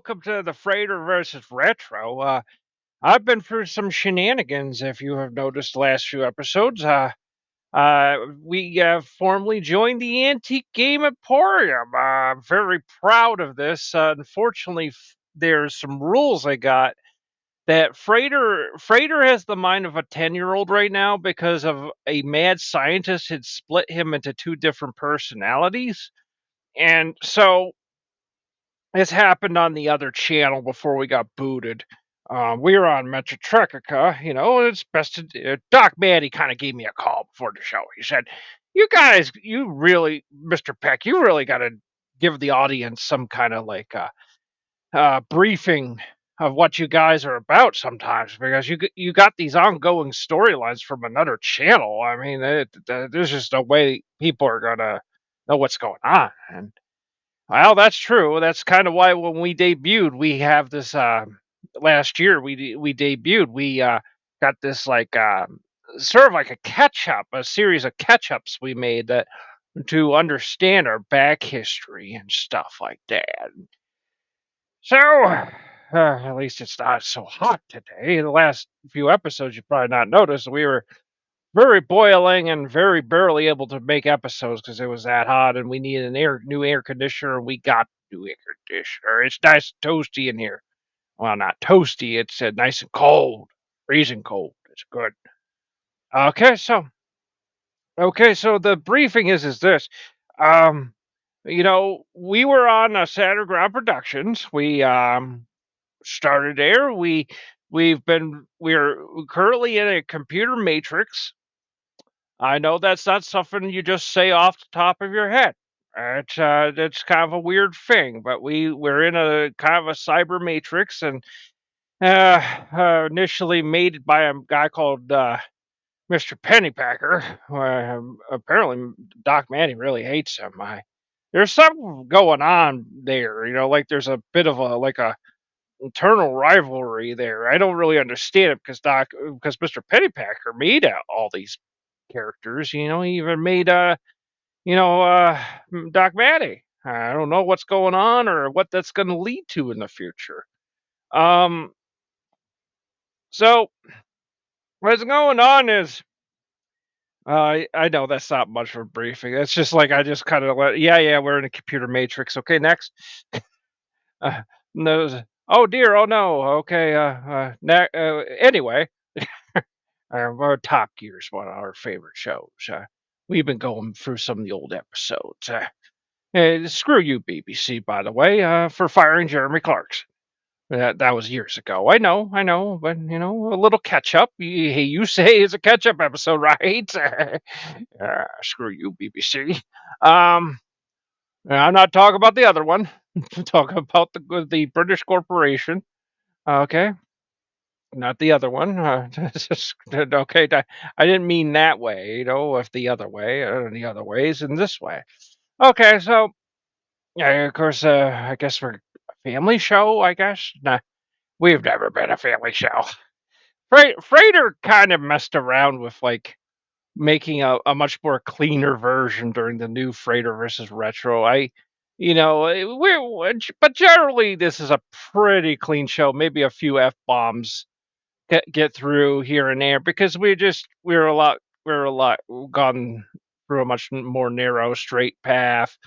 welcome to the Frater versus Retro. I've been through some shenanigans, if you have noticed the last few episodes. We have formally joined the Antique Game Emporium. I'm very proud of this. Unfortunately, there's some rules I got that Frater has the mind of a 10-year-old right now because of a mad scientist had split him into two different personalities. And so this happened on the other channel before we got booted. We were on Metrotrekica, it's best to. Doc Maddie kind of gave me a call before the show. He said, "You guys, you really, Mr. Peck, you really got to give the audience some kind of like briefing of what you guys are about sometimes, because you got these ongoing storylines from another channel. I mean, there's just no way people are gonna know what's going on." And well, that's true. That's kind of why when we debuted, we have this. Last year we debuted. We got this like sort of like a catch up, a series of catch ups we made that to understand our back history and stuff like that. So at least it's not so hot today. The last few episodes you probably not noticed we were very boiling and very barely able to make episodes because it was that hot and we needed new air conditioner. And we got new air conditioner. It's nice and toasty in here. Well, not toasty. It's nice and cold, freezing cold. It's good. Okay, so the briefing is this. Um, we were on Saturn Ground Productions. We started there. We're currently in a computer matrix. I know that's not something you just say off the top of your head. It's kind of a weird thing, but we're in a kind of a cyber matrix, and initially made by a guy called Mr. Pennypacker. Apparently, Doc Manning really hates him. There's something going on there, like there's a bit of a internal rivalry there. I don't really understand it because Mr. Pennypacker made all these characters. He even made Doc Matty. I don't know what's going on or what that's going to lead to in the future. Um, so what's going on is, I know that's not much of a briefing. It's just like I just kind of yeah, we're in a computer matrix. Okay, next. No, oh dear, oh no. Okay, anyway, Top Gear is one of our favorite shows. We've been going through some of the old episodes. Screw you, BBC, by the way, for firing Jeremy Clarkson. That was years ago. I know, but a little catch up. You say it's a catch up episode, right? Screw you, BBC. I'm not talking about the other one. I'm talking about the British corporation. Okay, not the other one. Okay, I didn't mean that way. If the other way, the other ways, in this way. Okay, so yeah, of course, I guess we're a family show. I guess. Nah, we've never been a family show. Frater kind of messed around with like making a much more cleaner version during the new Frater versus Retro. But generally this is a pretty clean show. Maybe a few f bombs get through here and there because we're a lot gone through a much more narrow, straight path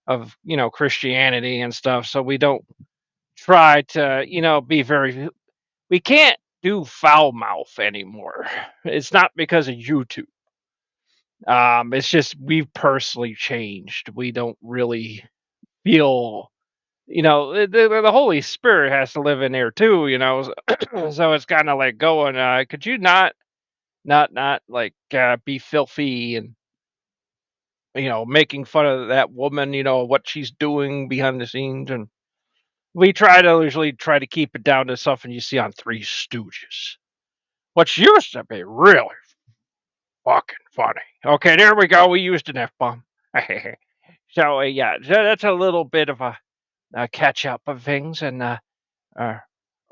of Christianity and stuff. So we don't try to be very. We can't do foul mouth anymore. It's not because of YouTube. It's just we've personally changed. We don't really feel, the Holy Spirit has to live in there too, So it's kind of like going, could you not like be filthy and making fun of that woman, what she's doing behind the scenes, and we usually try to keep it down to something you see on Three Stooges, which used to be really fucking funny. Okay, there we go. We used an F bomb. So yeah, that's a little bit of a catch up of things, and I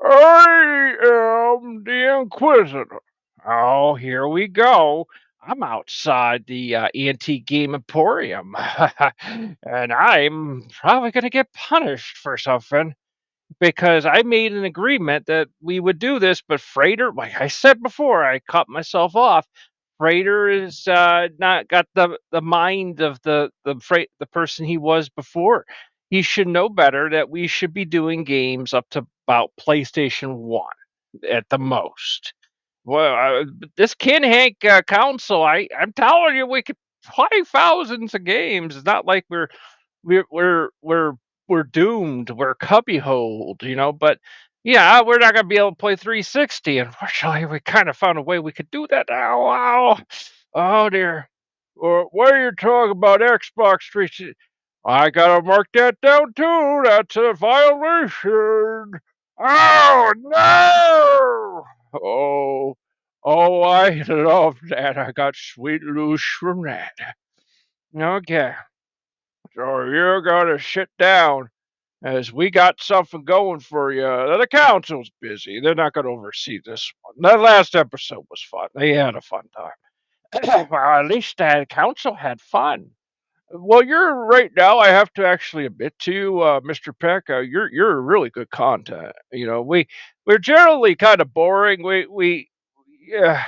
am the Inquisitor. Oh, here we go. I'm outside the Antique Game Emporium, and I'm probably gonna get punished for something. because I made an agreement that we would do this, but Frater, like I said before, I cut myself off. Frater is not got the mind of the person he was before. He should know better that we should be doing games up to about PlayStation 1 at the most. Well, this Kin Hank console, I'm telling you, we could play thousands of games. It's not like we're we're we're we're doomed. We're cubbyholed, But yeah, we're not gonna be able to play 360. Unfortunately, we kind of found a way we could do that now. Wow. Oh dear. Or what are you talking about Xbox 360? I gotta mark that down too. That's a violation. Oh no! Oh, I love that. I got sweet loose from that. Okay, so you're gonna sit down as we got something going for you. The council's busy. They're not gonna oversee this one. That last episode was fun. They had a fun time. Well, at least the council had fun. Well, you're right now. I have to actually admit to you, Mr. Peck, you're really good content. We're generally kind of boring. Yeah,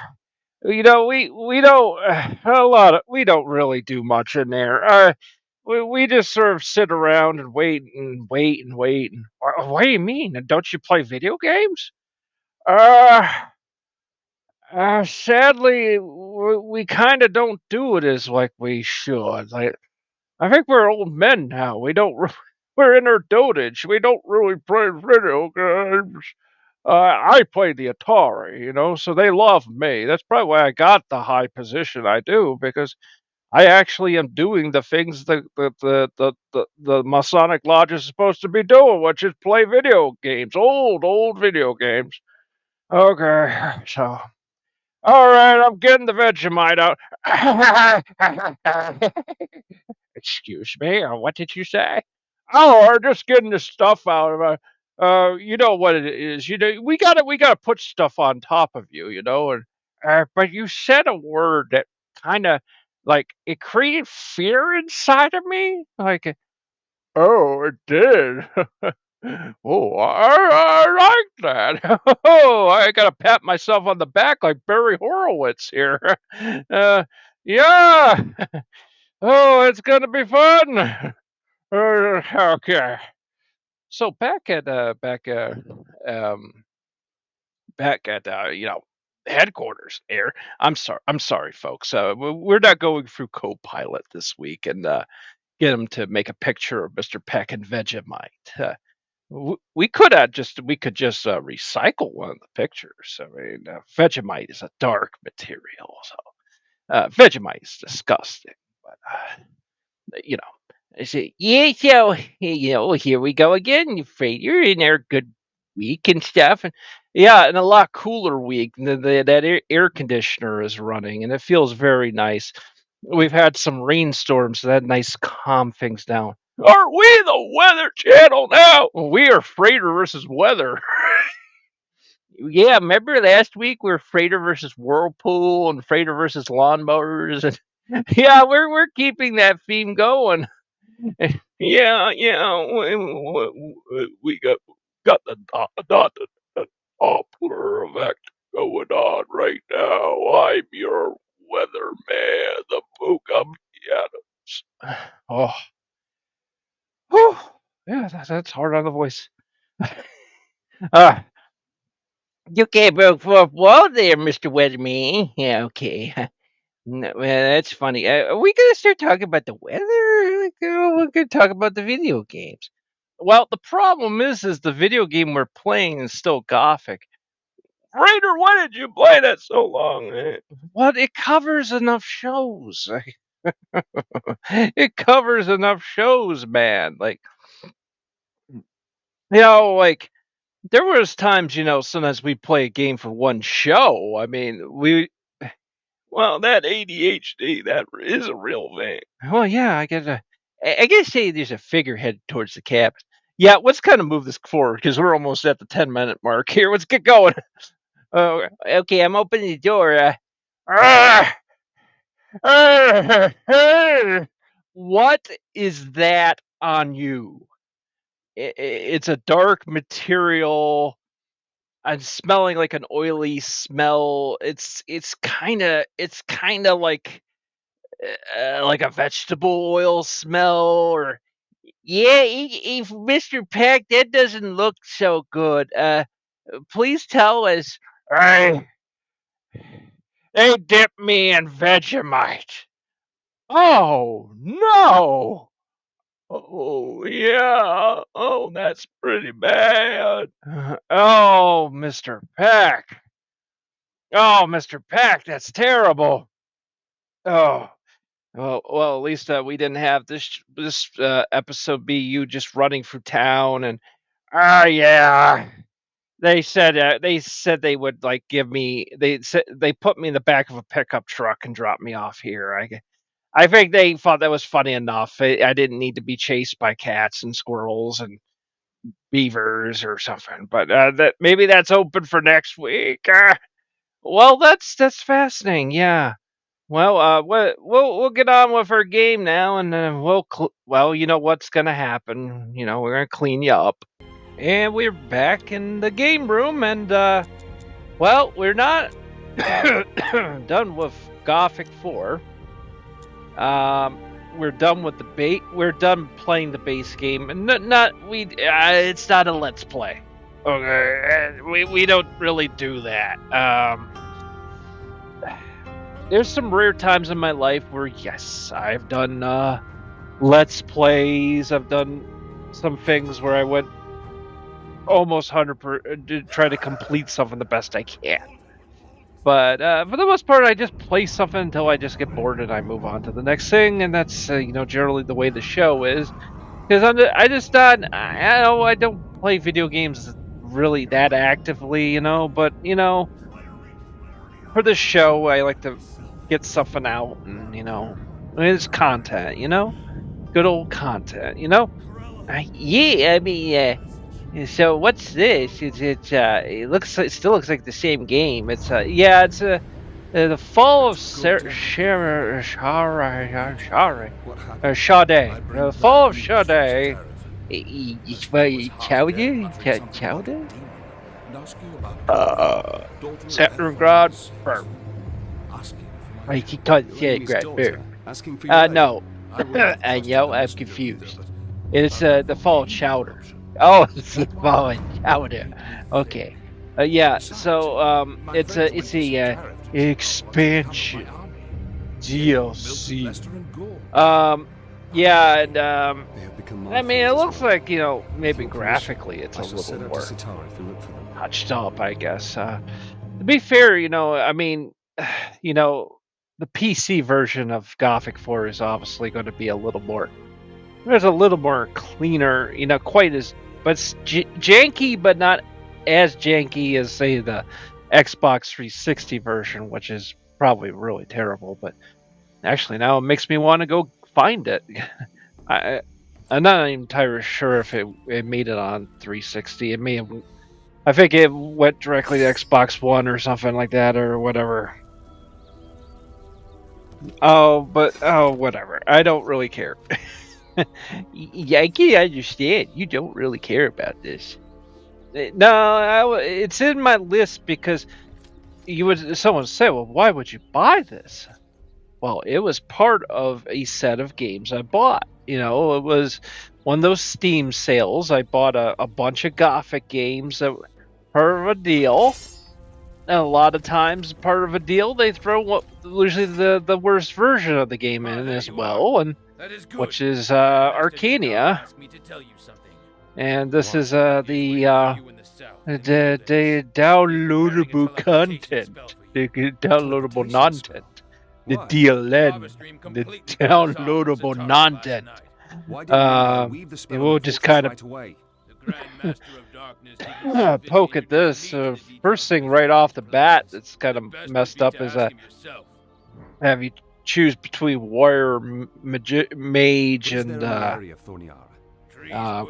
we don't a lot of we don't really do much in there. We just sort of sit around and wait and wait and wait. And what do you mean? Don't you play video games? Uh, Sadly, we kind of don't do it as like we should. Like I think we're old men now. We don't. We're in our dotage. We don't really play video games. I play the Atari, so they love me. That's probably why I got the high position I do because I actually am doing the things the Masonic Lodge is supposed to be doing, which is play video games, old video games. Okay, so all right, I'm getting the Vegemite out. Excuse me, what did you say? Oh, we're just getting the stuff out of it. You know what it is. We gotta put stuff on top of you, and but you said a word that kind of like it created fear inside of me. Like, oh, it did. Oh, I like that. Oh, I gotta pat myself on the back like Barry Horowitz here. Uh, yeah. Oh, it's gonna be fun. Okay. So um back at headquarters here. I'm sorry, folks. We're not going through Copilot this week and get him to make a picture of Mr. Peck and Vegemite. We could just recycle one of the pictures. I mean, Vegemite is a dark material, so Vegemite is disgusting. But you know. I say, yeah, so, here we go again. You afraid you're in there good week and stuff. And yeah, and a lot cooler week. That air conditioner is running and it feels very nice. We've had some rainstorms that nice calm things down. Are we the weather channel now? Well, we are Frater versus weather. Yeah, remember last week we were Frater versus Whirlpool and Frater versus lawnmowers and yeah, we're keeping that theme going. Yeah, we got the Doppler effect going on right now. I'm your weatherman, the Mookum Adams. Oh, whew. Yeah, that's hard on the voice. Uh, you can't broke fourth wall there, Mr. Weatherman. Yeah, okay. No, well, that's funny. Are we gonna start talking about the weather? Like, we're gonna talk about the video games. Well, the problem is the video game we're playing is still Gothic. Raider, why did you play that so long? Well, it covers enough shows. It covers enough shows, man. Like, like there was times, sometimes we play a game for one show. I mean, well, that ADHD, that is a real thing. Well, yeah, I guess say there's a figurehead towards the cabin. Yeah, let's kind of move this forward because we're almost at the 10-minute mark here. Let's get going. Okay, I'm opening the door. Ah, what is that on you? it's a dark material. I'm smelling like an oily smell. It's kind of like a vegetable oil smell, or yeah, if Mr. Peck, that doesn't look so good. Please tell us. Hey, they dipped me in Vegemite. Oh no! Oh yeah. Oh, that's pretty bad. Oh, Mr. Peck. Oh, Mr. Peck, that's terrible. Oh. Well, at least we didn't have this episode be you just running through town and yeah. They said they would like give me. They said they put me in the back of a pickup truck and dropped me off here. I think they thought that was funny enough. I didn't need to be chased by cats and squirrels and beavers or something. But that maybe that's open for next week. Well, that's fascinating. Yeah. Well, we'll get on with our game now, and well, you know what's gonna happen. You know, we're gonna clean you up, and we're back in the game room, and well, we're not done with Gothic 4. We're done with the bait. We're done playing the base game, and not we. It's not a let's play. Okay, we don't really do that. There's some rare times in my life where yes, I've done let's plays. I've done some things where I went almost 100% to try to complete something the best I can. But for the most part, I just play something until I just get bored and I move on to the next thing, and that's generally the way the show is. Because I don't play video games really that actively, but for the show, I like to get something out, and it's content, good old content, yeah, I mean, so what's this? It still looks like the same game. It's the fall of Sade. The fall of Sade. Chowder? Saturn I can't say Grad no. I know, I'm confused. It's the fall of Chowder. Oh, it's the fall of Chowder. Okay. Yeah, so it's a expansion DLC. Yeah, and I mean it looks like, maybe graphically it's a little more touched up, I guess. To be fair, I mean, the PC version of Gothic 4 is obviously going to be a little more cleaner, quite as, but it's janky, but not as janky as, say, the Xbox 360 version, which is probably really terrible. But actually, now it makes me want to go find it. I'm not entirely sure if it made it on 360. It may have. I think it went directly to Xbox One or something like that, or whatever. Whatever. I don't really care. Yeah, I can understand. You don't really care about this. No, it's in my list because someone said, well, why would you buy this? Well, it was part of a set of games I bought. It was one of those Steam sales. I bought a bunch of Gothic games that were part of a deal. And a lot of times, part of a deal, they throw usually the worst version of the game in as well, and which is Arcania. And this is the downloadable content, the downloadable content, the DLN, the downloadable content. And we'll just kind of poke at this. First thing right off the bat that's kind of messed up is have you choose between warrior, mage, and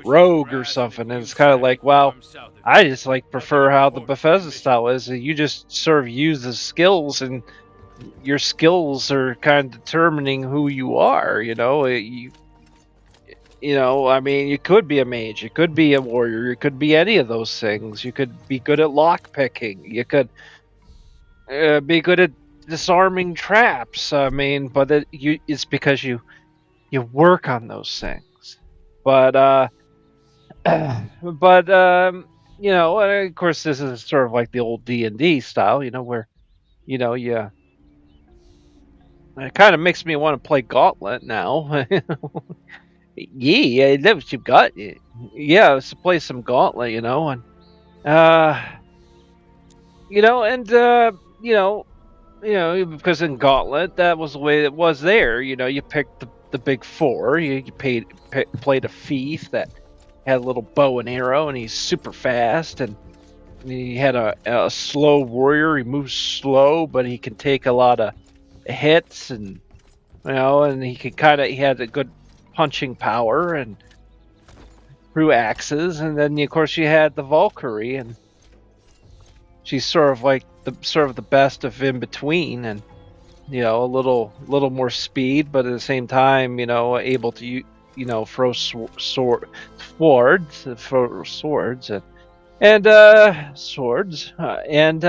rogue or something, and it's kind of like, well, I just prefer how the Bethesda style is. You just sort of use the skills, and your skills are kind of determining who you are. I mean, you could be a mage, you could be a warrior, you could be any of those things. You could be good at lock picking. You could be good at disarming traps. I mean, but it's because you work on those things. But but and of course, this is sort of like the old D&D style, where you it kind of makes me want to play Gauntlet now. Yeah, I love some Gauntlet. Yeah, let's play some Gauntlet, and uh, and because in Gauntlet that was the way it was there. You picked the big four. You played a thief that had a little bow and arrow, and he's super fast, and he had a slow warrior. He moves slow, but he can take a lot of hits, and and he had a good punching power and threw axes. And then of course you had the Valkyrie, and she's sort of like the best of in between, and a little more speed, but at the same time, able to throw swords, and swords, and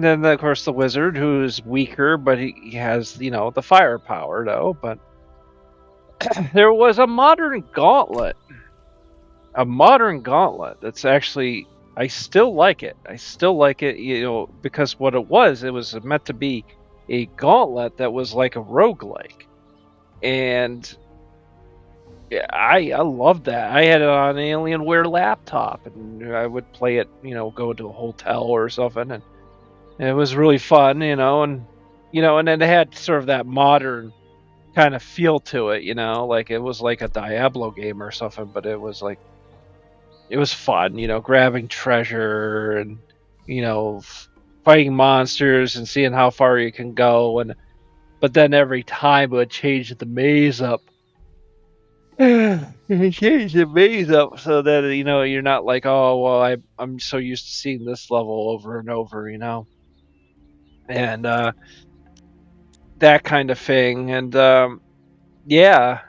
then of course the wizard, who's weaker, but he has the firepower though. But there was a modern gauntlet that's actually, I still like it. Because what it was meant to be a gauntlet that was like a roguelike. And yeah, I love that. I had it on an Alienware laptop, and I would play it, go to a hotel or something, and it was really fun, and then it had sort of that modern kind of feel to it, like it was like a Diablo game or something, but it was fun, grabbing treasure and fighting monsters and seeing how far you can go, but then every time it would change the maze up. Change the maze up so that you're not like, oh well, I'm so used to seeing this level over and over, and that kind of thing. And yeah,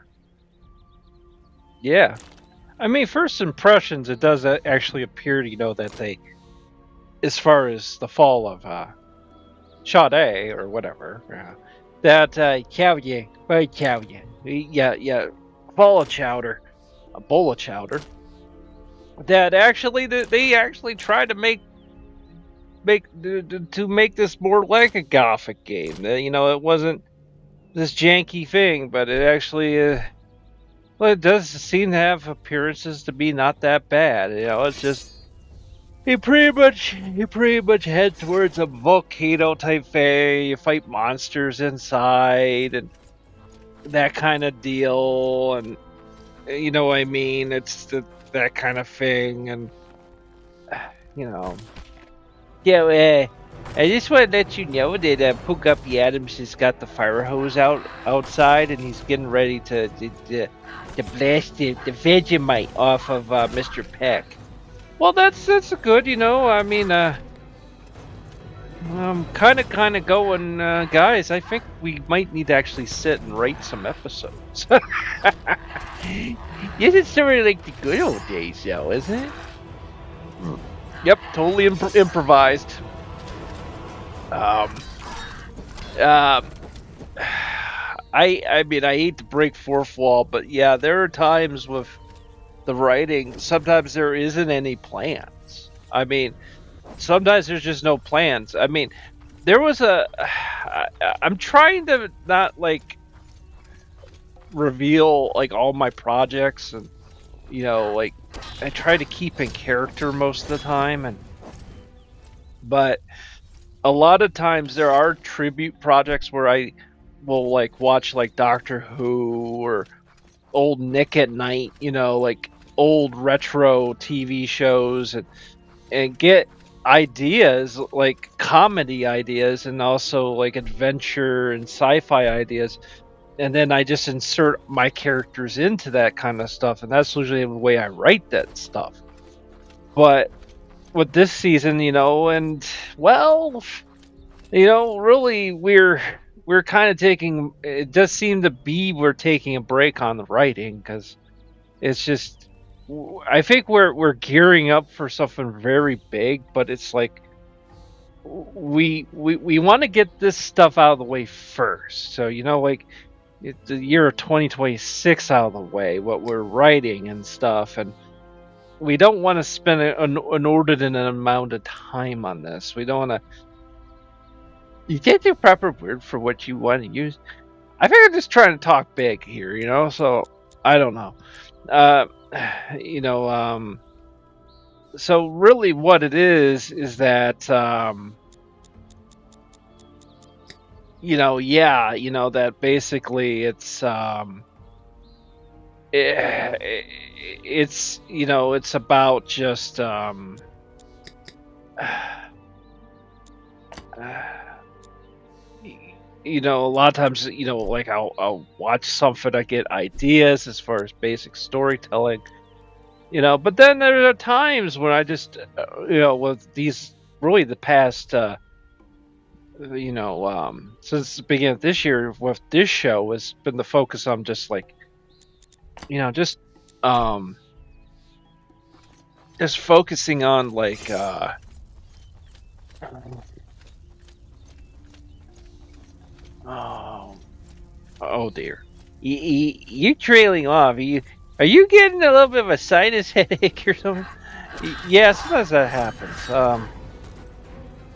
yeah. I mean, first impressions, it does actually appear that they, as far as the fall of Sade or whatever, that fall of Chowder, a bowl of chowder, that actually they actually tried to make this more like a Gothic game. It wasn't this janky thing, but it actually well, it does seem to have appearances to be not that bad. It's just you pretty much head towards a volcano type thing. You fight monsters inside and that kind of deal, and what I mean. It's that kind of thing, and yeah. I just want to let you know that Puguppy Adams has got the fire hose outside, and he's getting ready to blast the Vegemite off of Mr. PECK. Well, that's good, I mean, I'm kind of going, guys. I think we might need to actually sit and write some episodes. This is sort of like the good old days, though, isn't it? Yep, totally improvised. I mean, I hate to break fourth wall, but yeah, there are times with the writing, sometimes there isn't any plans. I mean, sometimes there's just no plans. I mean, there was I'm trying to not like reveal like all my projects, and like I try to keep in character most of the time, but a lot of times there are tribute projects where I will like watch like Doctor Who or old Nick at Night, like old retro TV shows, and get ideas, like comedy ideas, and also like adventure and sci-fi ideas, and then I just insert my characters into that kind of stuff, and that's usually the way I write that stuff. But with this season, and well, really we're kind of taking. It does seem to be we're taking a break on the writing because it's just. I think we're gearing up for something very big, but it's like we want to get this stuff out of the way first. So like the year of 2026 out of the way, what we're writing and stuff, and we don't want to spend an inordinate amount of time on this. We don't want to. You can't do proper word for what you want to use. I think I'm just trying to talk big here, So I don't know. Uh, you know. So really, what it is that that basically it's about just a lot of times like I'll watch something, I get ideas as far as basic storytelling, but then there are times when I just with these really the past since the beginning of this year with this show has been the focus on just like um just focusing on like oh dear, you trailing off. Are you getting a little bit of a sinus headache or something? Yeah, sometimes that happens.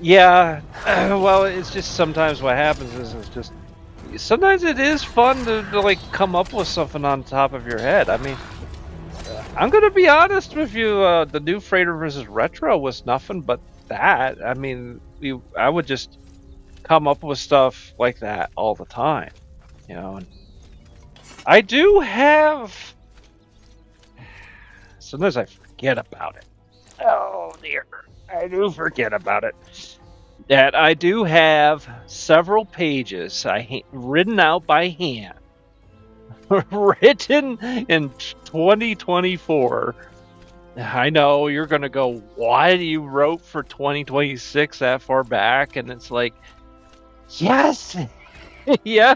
Yeah, well, it's just sometimes what happens is it's just sometimes it is fun to like come up with something on top of your head. I mean, I'm gonna be honest with you. The new Frater versus Retro was nothing but that. I mean, I would just come up with stuff like that all the time, And I do have. Sometimes I forget about it. Oh dear, I do forget about it. That I do have several pages written out by hand, written in 2024. I know you're gonna go, why do you wrote for 2026 that far back? And it's like, yes, yeah.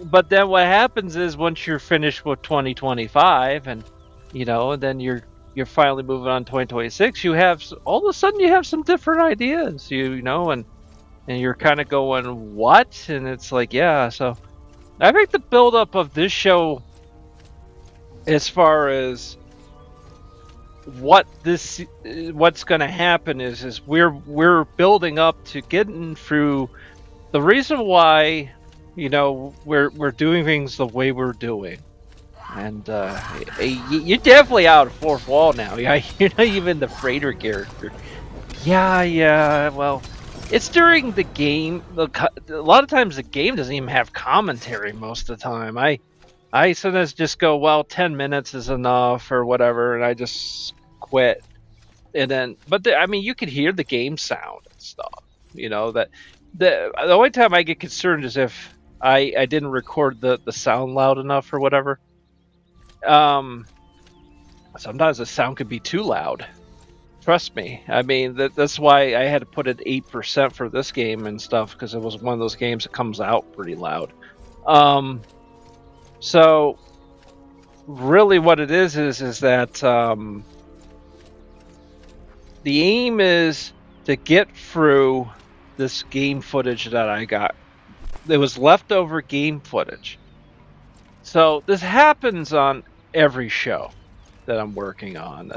But then what happens is once you're finished with 2025, and then you're finally moving on 2026, you have all of a sudden you have some different ideas, and you're kind of going, what? And it's like, yeah. So I think the buildup of this show, as far as what's going to happen is we're building up to getting through the reason why we're doing things the way we're doing. And you're definitely out of fourth wall now. Yeah, you're not even the Frater character. Yeah. Well, it's during the game. A lot of times the game doesn't even have commentary most of the time. I sometimes just go, well, 10 minutes is enough or whatever, and I just quit. And then, I mean, you can hear the game sound and stuff. That the only time I get concerned is if I didn't record the sound loud enough or whatever. Sometimes the sound could be too loud. Trust me. I mean, that's why I had to put it 8% for this game and stuff, because it was one of those games that comes out pretty loud. So really what it is that the aim is to get through this game footage that I got. There was leftover game footage. So this happens on every show that I'm working on.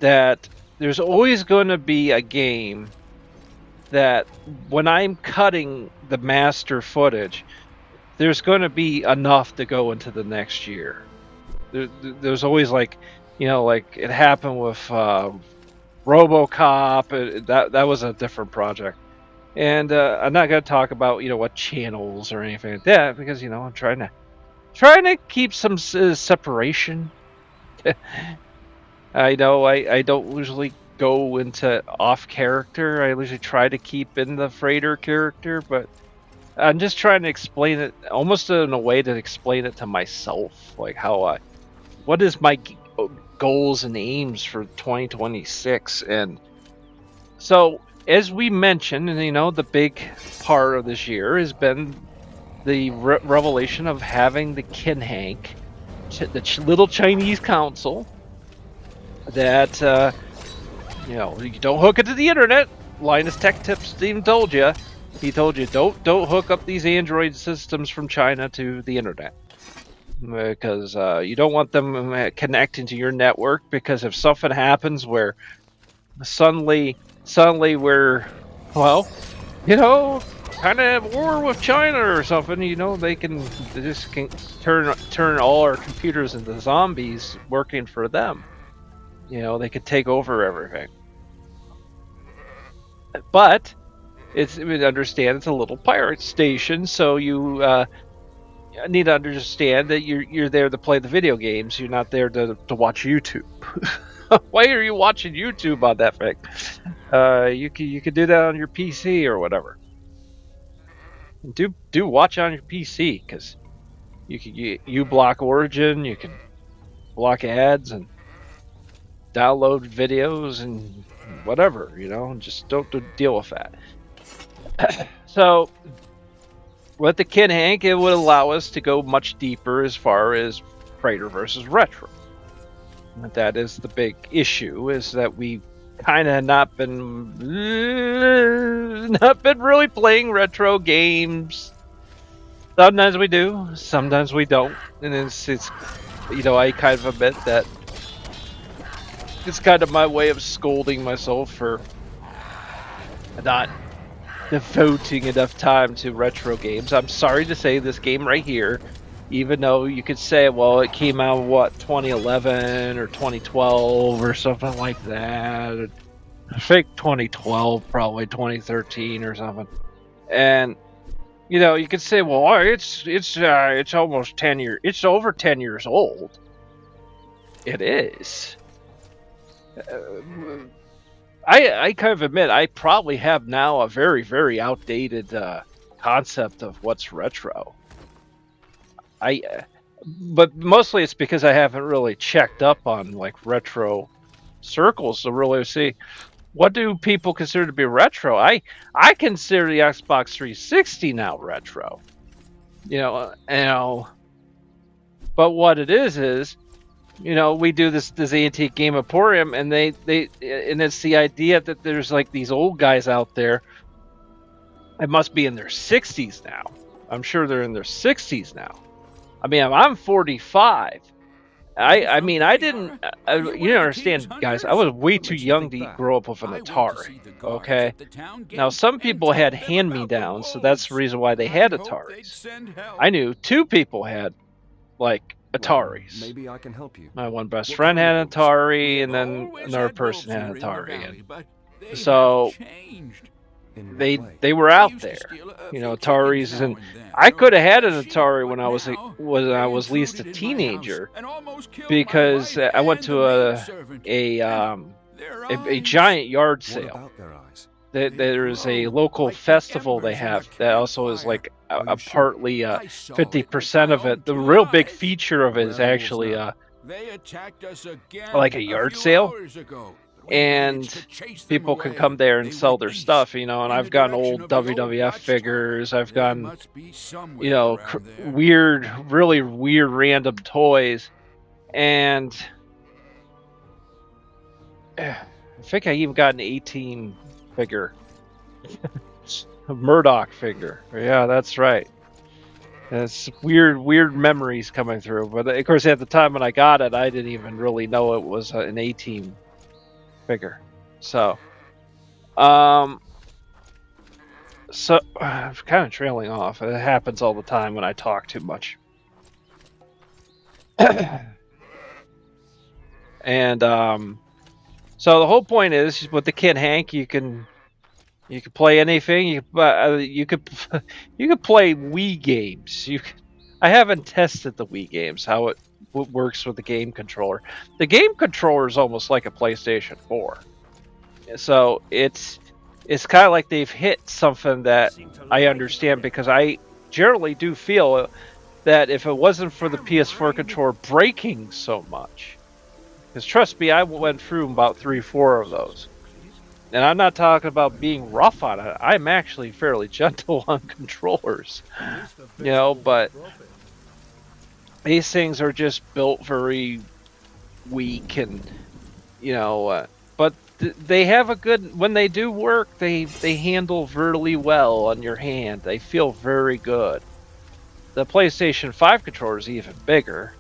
That there's always going to be a game that when I'm cutting the master footage, there's going to be enough to go into the next year. There's always like it happened with RoboCop. That was a different project. And I'm not going to talk about what channels or anything like that, because I'm trying to keep some separation. I know I don't usually go into off character. I usually try to keep in the Frater character, but I'm just trying to explain it almost in a way to explain it to myself, like what is my goals and aims for 2026. And so as we mentioned, and the big part of this year has been the revelation of having the Kinhank, the little Chinese console that you don't hook it to the internet. Linus Tech Tips even told you. He told you don't hook up these Android systems from China to the internet, because you don't want them connecting to your network, because if something happens where suddenly we're, well, kind of at war with China or something, they just can turn all our computers into zombies working for them. They could take over everything. But understand it's a little pirate station, so you need to understand that you're there to play the video games. You're not there to watch YouTube. Why are you watching YouTube on that thing? You could do that on your PC or whatever. Do watch on your PC, because you block Origin, you can block ads and download videos and whatever. Just don't deal with that. So with the Kinhank, it would allow us to go much deeper as far as Frater versus retro. That is the big issue, is that we kind of not been really playing retro games. Sometimes we do, sometimes we don't, and it's I kind of admit that it's kind of my way of scolding myself for not devoting enough time to retro games. I'm sorry to say, this game right here, even though you could say, well, it came out 2011 or 2012 or something like that. I think 2012, probably 2013 or something. And you could say, well, it's almost 10 years. It's over 10 years old. It is. I kind of admit I probably have now a very, very outdated concept of what's retro. But mostly it's because I haven't really checked up on retro circles to really see what do people consider to be retro. I consider the Xbox 360 now retro. But what it is we do this Antique Game Emporium, and and it's the idea that there's these old guys out there. It must be in their 60s now. I'm sure they're in their 60s now. I mean, I'm 45. I mean, I didn't. You don't understand, guys. I was way too young to grow up with an Atari. Okay. Now, some people had hand-me-downs, so that's the reason why they had Ataris. I knew 2 people had Ataris. Maybe I can help you. My one best friend had an Atari, and then another person had an Atari, and so they were out there, Ataris, and I could have had an Atari when I was at least a teenager, because I went to a giant yard sale. There is a local festival they have that also is a partly 50% of it. The real big feature of it is actually a yard sale, and people can come there and sell their stuff, and I've gotten old WWF figures, I've gotten weird, really weird random toys, and I think I even got an 18 figure. A Murdoch figure. Yeah, that's right. It's weird memories coming through. But of course, at the time when I got it, I didn't even really know it was an 18 figure. So I'm kind of trailing off. It happens all the time when I talk too much. And so the whole point is, with the Kinhank, you can play anything. You could play Wii games. I haven't tested the Wii games, how it works with the game controller. The game controller is almost like a PlayStation 4. So it's kind of like they've hit something that I understand, because I generally do feel that if it wasn't for the PS4 controller breaking so much, because trust me, I went through about 3-4 of those. And I'm not talking about being rough on it. I'm actually fairly gentle on controllers, you know, but these things are just built very weak, and you know, but they have a good, when they do work, they handle really well on your hand. They feel very good. The PlayStation 5 controller is even bigger,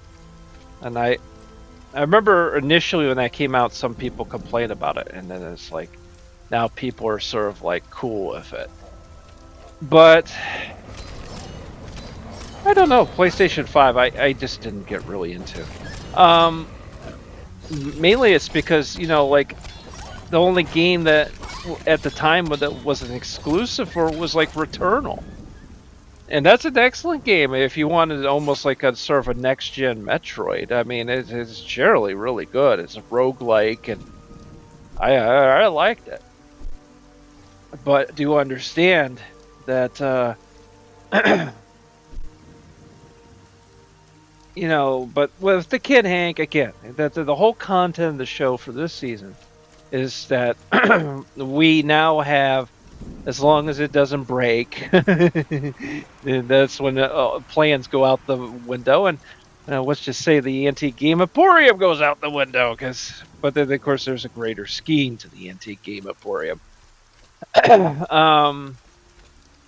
and I remember initially when that came out, some people complained about it, and then it's like now people are sort of like cool with it. But I don't know, PlayStation 5 I just didn't get really into. Mainly it's because, you know, like the only game that at the time that was an exclusive for was like Returnal. And that's an excellent game if you wanted almost like a sort of a next-gen Metroid. I mean, it's generally really good. It's a roguelike, and I liked it. But do understand that, you know, but with the Kid Hank, again, that the whole content of the show for this season is that we now have, as long as it doesn't break, that's when plans go out the window, and let's just say the Antique Game Emporium goes out the window, but then of course there's a greater scheme to the Antique Game Emporium.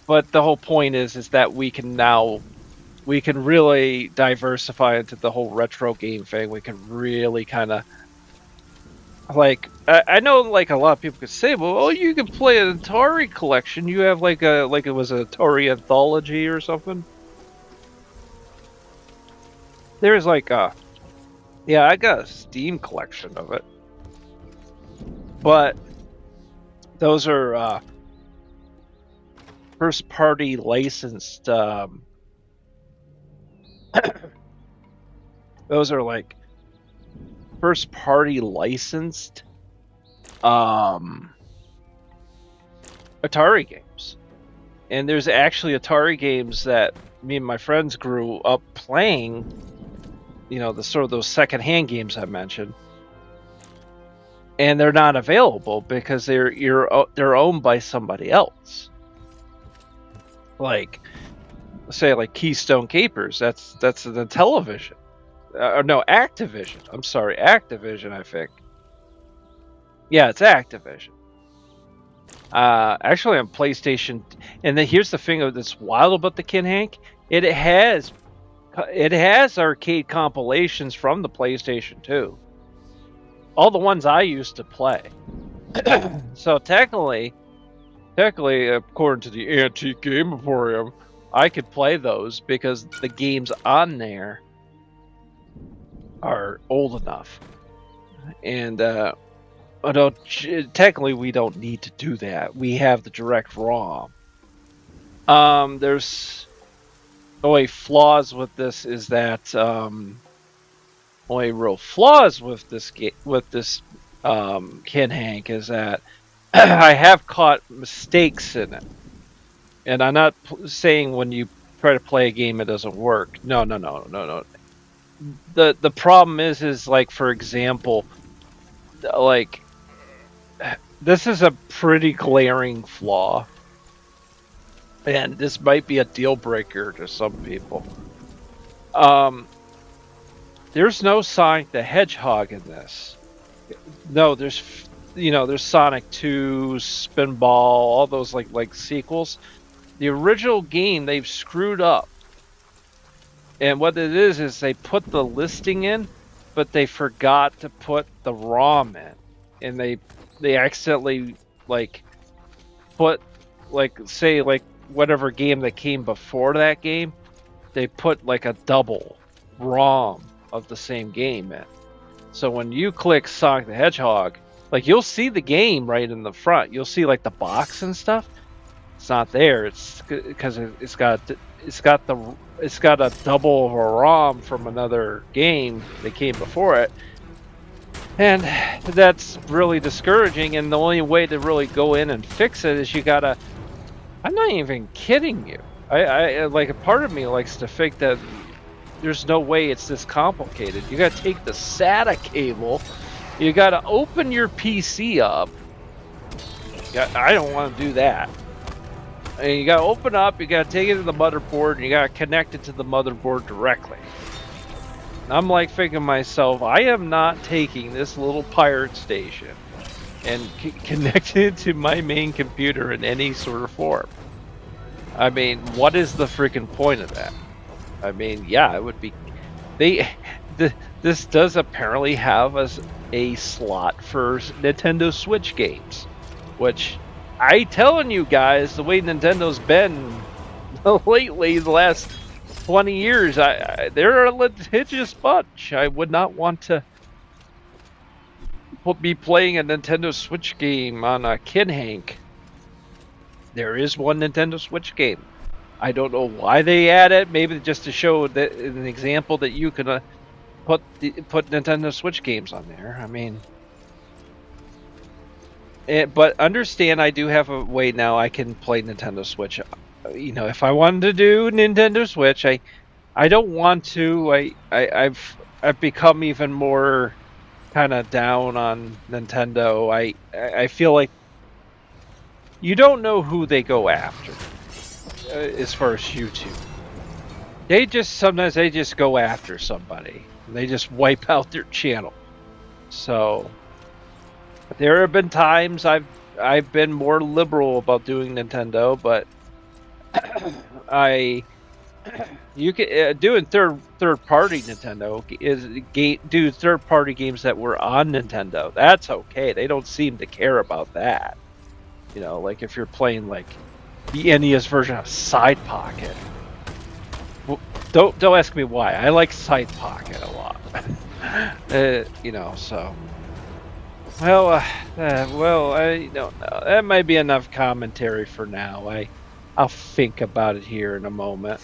But the whole point is that we can really diversify into the whole retro game thing. We can really kind of, like, I know, like, a lot of people could say, well, oh, you can play an Atari collection. You have like it was an Atari anthology or something. There's like yeah, I got a Steam collection of it, but those are first party licensed. Those are like first party licensed Atari games. And there's actually Atari games that me and my friends grew up playing, you know, the sort of those secondhand games I mentioned. And they're not available because they're owned by somebody else. Like, say, like Keystone Capers. That's the television. No, Activision. I'm sorry, Activision, I think. Yeah, it's Activision. Actually on PlayStation, and then here's the thing that's wild about the Kid Hank. It has arcade compilations from the PlayStation 2. All the ones I used to play. So technically, according to the Antique Game Emporium, I could play those because the games on there are old enough. And although technically we don't need to do that, we have the direct ROM. There's only flaws with this is that only real flaws with this Kid Hank is that I have caught mistakes in it. And I'm not saying when you try to play a game it doesn't work. No. The problem is like, for example, like, this is a pretty glaring flaw, and this might be a deal breaker to some people. There's no Sonic the Hedgehog in this. No, there's Sonic 2, Spinball, all those like sequels. The original game they've screwed up. And what it is they put the listing in, but they forgot to put the ROM in. And they accidentally like put, like, say, like whatever game that came before that game, they put like a double ROM of the same game in. So when you click Sonic the Hedgehog, like, you'll see the game right in the front. You'll see like the box and stuff. It's not there. It's because it's got a double of a ROM from another game that came before it, and that's really discouraging. And the only way to really go in and fix it is you gotta. I'm not even kidding you. I like, a part of me likes to think that there's no way it's this complicated. You gotta take the SATA cable. You gotta open your PC up. I don't want to do that. And you got to open up, you got to take it to the motherboard, and you got to connect it to the motherboard directly. And I'm like thinking to myself, I am not taking this little pirate station and connecting it to my main computer in any sort of form. I mean, what is the freaking point of that? I mean, yeah, it would be... This does apparently have a slot for Nintendo Switch games, which I telling you guys, the way Nintendo's been lately, the last 20 years, they're a litigious bunch. I would not want to be playing a Nintendo Switch game on a Kid Hank. There is one Nintendo Switch game. I don't know why they add it. Maybe just to show that an example that you can put Nintendo Switch games on there. I mean, but understand, I do have a way now I can play Nintendo Switch. You know, if I wanted to do Nintendo Switch, I don't want to. I've become even more kind of down on Nintendo. I feel like you don't know who they go after as far as YouTube. Sometimes they just go after somebody. And they just wipe out their channel. So there have been times I've been more liberal about doing Nintendo, but you can doing third party Nintendo is do third party games that were on Nintendo. That's okay. They don't seem to care about that. You know, like if you're playing like the NES version of Side Pocket. Well, don't ask me why. I like Side Pocket a lot. You know, so. Well, I don't know. That might be enough commentary for now. I'll think about it here in a moment.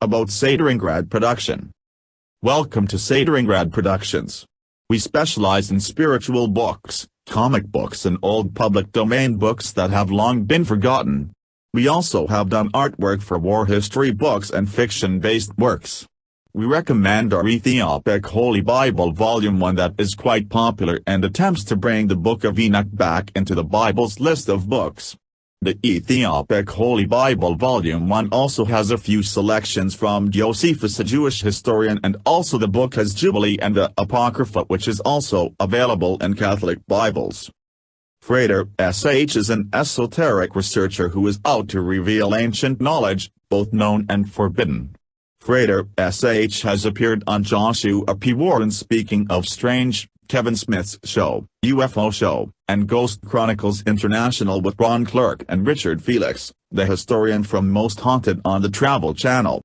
about Sateringrad Production. Welcome to Sateringrad Productions. We specialize in spiritual books, comic books and old public domain books that have long been forgotten. We also have done artwork for war history books and fiction-based works. We recommend our PECK Holy Bible Volume 1 that is quite popular and attempts to bring the Book of Enoch back into the Bible's list of books. The PECK Holy Bible Volume 1 also has a few selections from Josephus, a Jewish historian, and also the book has Jubilee and the Apocrypha, which is also available in Catholic Bibles. Frater, SH, is an esoteric researcher who is out to reveal ancient knowledge, both known and forbidden. Frater, SH, has appeared on Joshua P. Warren Speaking of Strange, Kevin Smith's Show, UFO Show, and Ghost Chronicles International with Ron Clark and Richard Felix, the historian from Most Haunted on the Travel Channel.